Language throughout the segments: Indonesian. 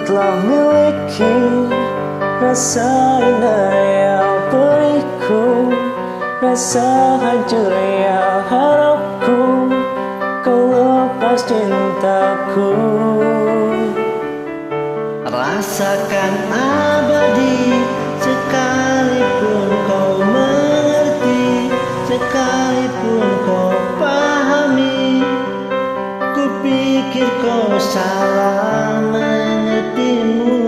telah miliki rasa indah yang beriku, rasa hancur yang harapku kau lepas cintaku. Rasakan abadi sekalipun kau mengerti, sekalipun kau pahami. Kupikir kau salah mengertimu.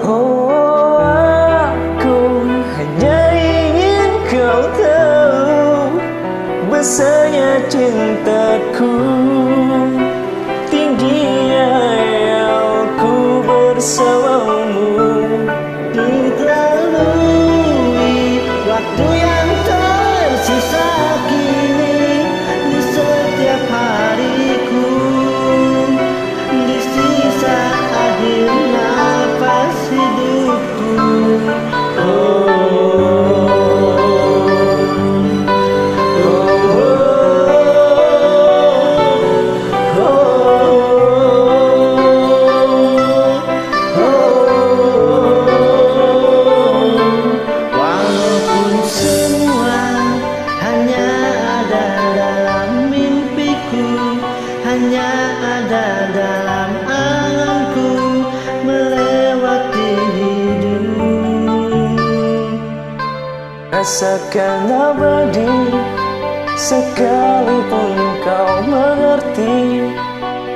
Oh, aku hanya ingin kau tahu besarnya cintaku, tingginya yang ku bersamamu. Untuk lalui waktu yang tersisa kini di setiap hariku, di sisa akhir nafas hidupku. Hanya ada dalam anganku melewati hidup. Rasakan abadi sekalipun kau mengerti,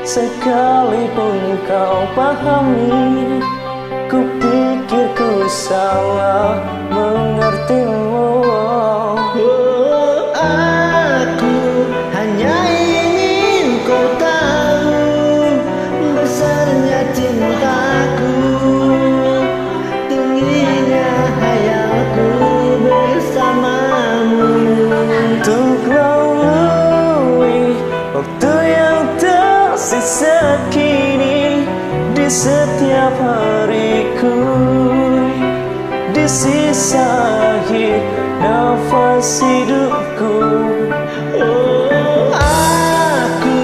sekalipun kau pahami. Kupikir ku salah mengertimu. Oh, aku hanya ingin kau tahu besarnya cintaku, tingginya hayalku bersamamu. Untuk lalui waktu yang tersisa kini di setiap hariku, di sisa akhir nafas hidupku. Oh, aku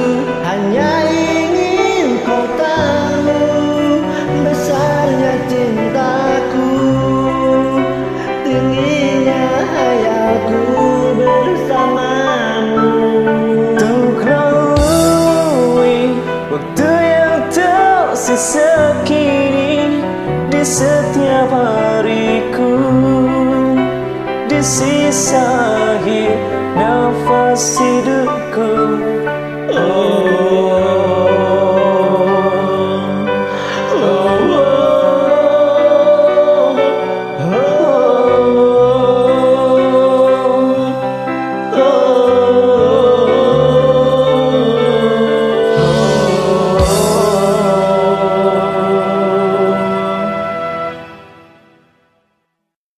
hanya ingin kau tahu besarnya cintaku, tingginya hayalku bersamamu. Untuk lalui waktu yang tersisa kini di setiap hariku, di sisa akhir nafas hidupku.